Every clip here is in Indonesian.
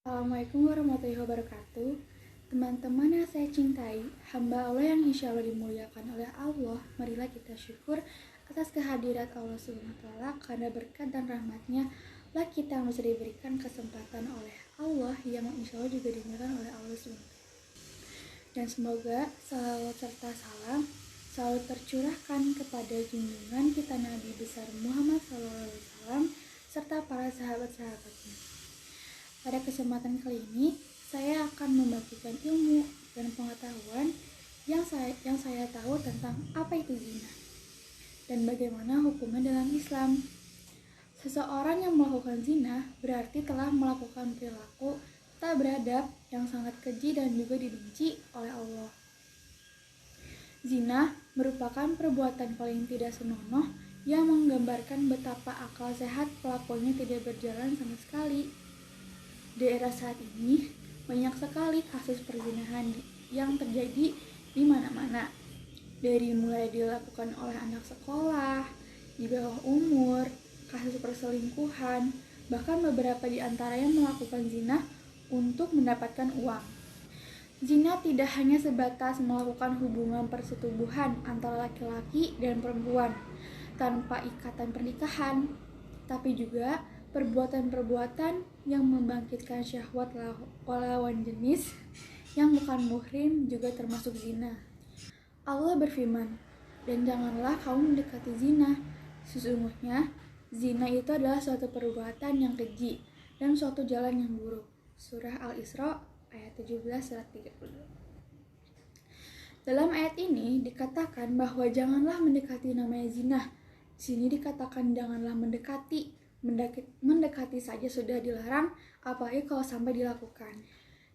Assalamualaikum warahmatullahi wabarakatuh. Teman-teman yang saya cintai, hamba Allah yang insya Allah dimuliakan oleh Allah, marilah kita syukur atas kehadirat Allah SWT, karena berkat dan rahmatnya lah kita masih diberikan kesempatan oleh Allah yang insya Allah juga dimuliakan oleh Allah SWT. Dan semoga salawat serta salam selalu tercurahkan kepada junjungan kita Nabi besar Muhammad SAW serta para sahabat-sahabatnya. Pada kesempatan kali ini, saya akan membagikan ilmu dan pengetahuan yang saya tahu tentang apa itu zina dan bagaimana hukumnya dalam Islam. Seseorang yang melakukan zina berarti telah melakukan perilaku tak beradab yang sangat keji dan juga dibenci oleh Allah. Zina merupakan perbuatan paling tidak senonoh yang menggambarkan betapa akal sehat pelakunya tidak berjalan sama sekali. Di era saat ini, banyak sekali kasus perzinahan yang terjadi di mana-mana. Dari mulai dilakukan oleh anak sekolah, di bawah umur, kasus perselingkuhan, bahkan beberapa di antaranya melakukan zina untuk mendapatkan uang. Zina tidak hanya sebatas melakukan hubungan persetubuhan antara laki-laki dan perempuan tanpa ikatan pernikahan, tapi juga perbuatan-perbuatan yang membangkitkan syahwat lawan jenis yang bukan muhrim juga termasuk zina. Allah berfirman, "Dan janganlah kamu mendekati zina. Sesungguhnya zina itu adalah suatu perbuatan yang keji dan suatu jalan yang buruk." Surah Al-Isra ayat 17 surat 30. Dalam ayat ini dikatakan bahwa janganlah mendekati namanya zina. Di sini dikatakan janganlah mendekati. Mendekati saja sudah dilarang, apalagi kalau sampai dilakukan.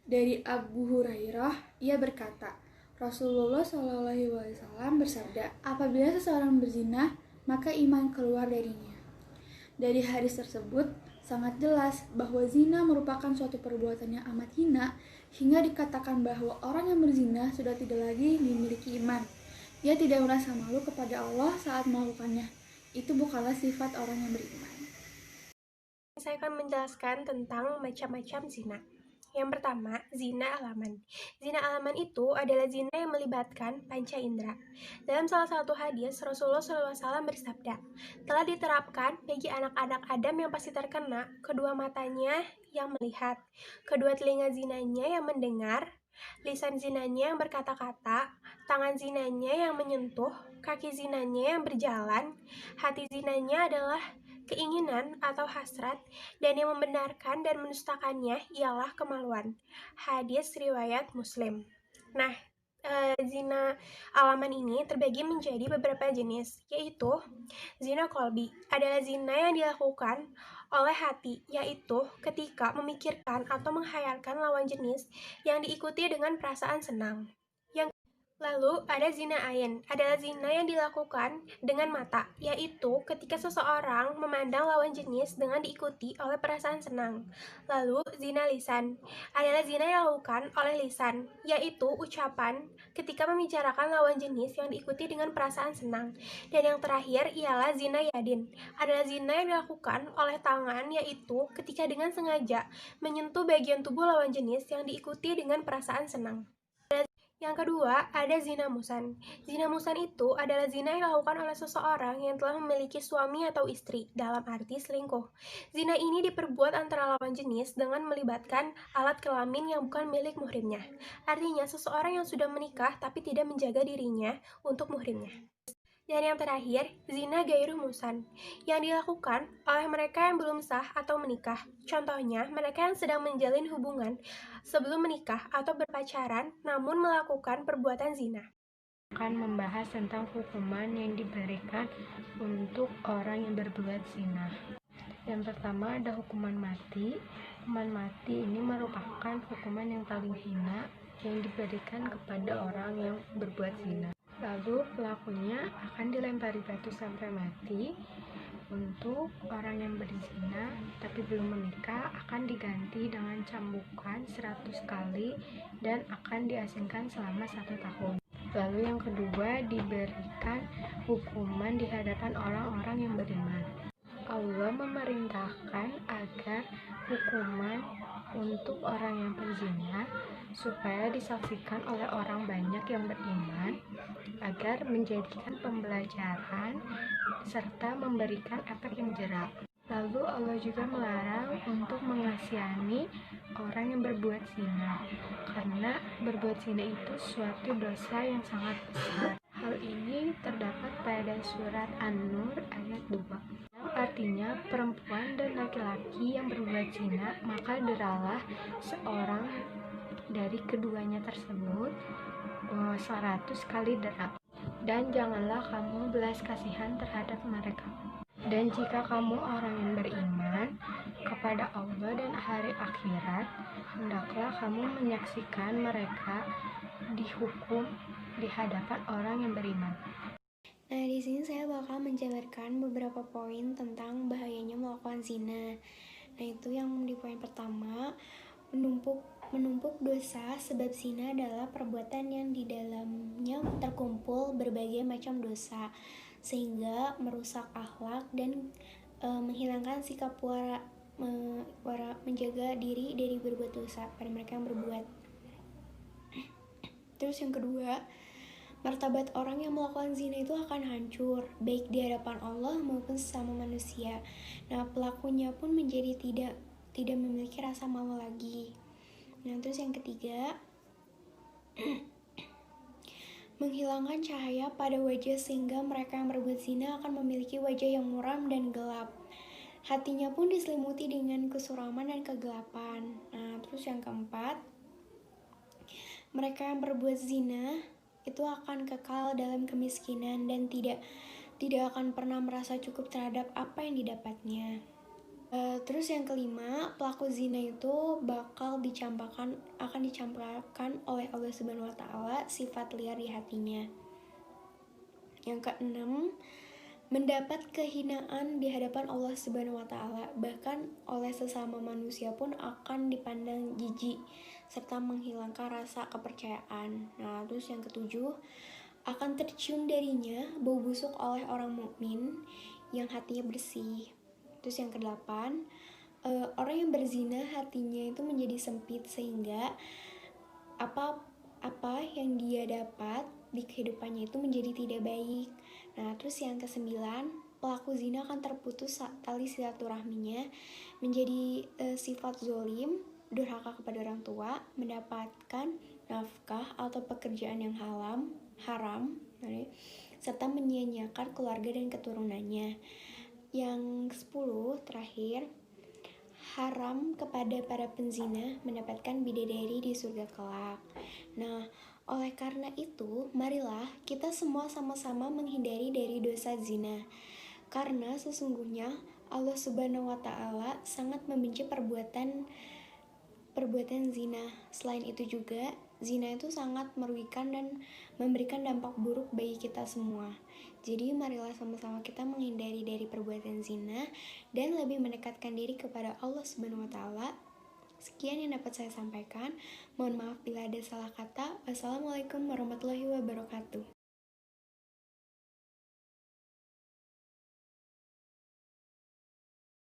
Dari Abu Hurairah, ia berkata, Rasulullah SAW bersabda, apabila seseorang berzina, maka iman keluar darinya. Dari hadis tersebut, sangat jelas bahwa zina merupakan suatu perbuatan yang amat hina, hingga dikatakan bahwa orang yang berzina sudah tidak lagi memiliki iman. Dia tidak merasa malu kepada Allah saat melakukannya. Itu bukanlah sifat orang yang beriman. Saya akan menjelaskan tentang macam-macam zina. Yang pertama, zina alaman. Zina alaman itu adalah zina yang melibatkan panca indera. Dalam salah satu hadis, Rasulullah SAW bersabda, telah diterapkan bagi anak-anak Adam yang pasti terkena kedua matanya yang melihat, kedua telinga zinanya yang mendengar, lisan zinanya yang berkata-kata, tangan zinanya yang menyentuh, kaki zinanya yang berjalan, hati zinanya adalah keinginan atau hasrat, dan yang membenarkan dan mendustakannya ialah kemaluan. Hadis riwayat Muslim. Nah, zina alaman ini terbagi menjadi beberapa jenis, yaitu zina kolbi adalah zina yang dilakukan oleh hati, yaitu ketika memikirkan atau menghayalkan lawan jenis yang diikuti dengan perasaan senang. Lalu ada zina ain, adalah zina yang dilakukan dengan mata, yaitu ketika seseorang memandang lawan jenis dengan diikuti oleh perasaan senang. Lalu zina lisan, adalah zina yang dilakukan oleh lisan, yaitu ucapan ketika membicarakan lawan jenis yang diikuti dengan perasaan senang. Dan yang terakhir ialah zina yadin, adalah zina yang dilakukan oleh tangan, yaitu ketika dengan sengaja menyentuh bagian tubuh lawan jenis yang diikuti dengan perasaan senang. Yang kedua, ada zina musan. Zina musan itu adalah zina yang dilakukan oleh seseorang yang telah memiliki suami atau istri, dalam arti selingkuh. Zina ini diperbuat antara lawan jenis dengan melibatkan alat kelamin yang bukan milik muhrimnya. Artinya, seseorang yang sudah menikah tapi tidak menjaga dirinya untuk muhrimnya. Dan yang terakhir, zina gairu musan, yang dilakukan oleh mereka yang belum sah atau menikah. Contohnya, mereka yang sedang menjalin hubungan sebelum menikah atau berpacaran namun melakukan perbuatan zina. Akan membahas tentang hukuman yang diberikan untuk orang yang berbuat zina. Yang pertama ada hukuman mati. Hukuman mati ini merupakan hukuman yang paling hina yang diberikan kepada orang yang berbuat zina. Lalu pelakunya akan dilempari batu sampai mati. Untuk orang yang berzina tapi belum menikah akan diganti dengan cambukan 100 kali dan akan diasingkan selama 1 tahun. Lalu yang kedua diberikan hukuman di hadapan orang-orang yang beriman. Allah memerintahkan agar hukuman untuk orang yang berzina supaya disaksikan oleh orang banyak yang beriman agar menjadikan pembelajaran serta memberikan efek yang jerak. Lalu Allah juga melarang untuk mengasihani orang yang berbuat zina, karena berbuat zina itu suatu dosa yang sangat besar. Hal ini terdapat pada surat An-Nur ayat 2. Yang artinya perempuan dan laki-laki yang berbuat zina, maka deralah seorang dari keduanya tersebut 100 kali dera. Dan janganlah kamu belas kasihan terhadap mereka. Dan jika kamu orang yang beriman kepada Allah dan hari akhirat, hendaklah kamu menyaksikan mereka dihukum di hadapan orang yang beriman. Nah, di sini saya bakal menjabarkan beberapa poin tentang bahayanya melakukan zina. Nah, itu yang di poin pertama, menumpuk dosa. Sebab zina adalah perbuatan yang di dalamnya terkumpul berbagai macam dosa, sehingga merusak akhlak dan menghilangkan sikap menjaga diri dari berbuat dosa pada mereka yang berbuat. Terus yang kedua, martabat orang yang melakukan zina itu akan hancur, baik di hadapan Allah maupun sesama manusia. Nah, pelakunya pun menjadi tidak memiliki rasa malu lagi. Nah, terus yang ketiga, menghilangkan cahaya pada wajah sehingga mereka yang berbuat zina akan memiliki wajah yang muram dan gelap. Hatinya pun diselimuti dengan kesuraman dan kegelapan. Nah, terus yang keempat, mereka yang berbuat zina itu akan kekal dalam kemiskinan dan tidak akan pernah merasa cukup terhadap apa yang didapatnya. Terus yang kelima, pelaku zina itu akan dicampakkan oleh Allah Subhanahu wa Ta'ala sifat liar di hatinya. Yang keenam, mendapat kehinaan di hadapan Allah Subhanahu wa Ta'ala, bahkan oleh sesama manusia pun akan dipandang jijik serta menghilangkan rasa kepercayaan. Nah, terus yang ketujuh, akan tercium darinya bau busuk oleh orang mukmin yang hatinya bersih. Terus yang kedelapan, orang yang berzina hatinya itu menjadi sempit sehingga apa yang dia dapat di kehidupannya itu menjadi tidak baik. Nah, terus yang kesembilan, pelaku zina akan terputus tali silaturahminya, menjadi sifat zolim, durhaka kepada orang tua, mendapatkan nafkah atau pekerjaan yang haram, serta menyia-nyiakan keluarga dan keturunannya. Yang 10 terakhir, haram kepada para penzina mendapatkan bidadari di surga kelak. Nah, oleh karena itu, marilah kita semua sama-sama menghindari dari dosa zina. Karena sesungguhnya Allah Subhanahu wa Ta'ala sangat membenci perbuatan zina. Selain itu juga, zina itu sangat merugikan dan memberikan dampak buruk bagi kita semua. Jadi marilah sama-sama kita menghindari dari perbuatan zina dan lebih mendekatkan diri kepada Allah Subhanahu wa Ta'ala. Sekian yang dapat saya sampaikan. Mohon maaf bila ada salah kata. Wassalamualaikum warahmatullahi wabarakatuh.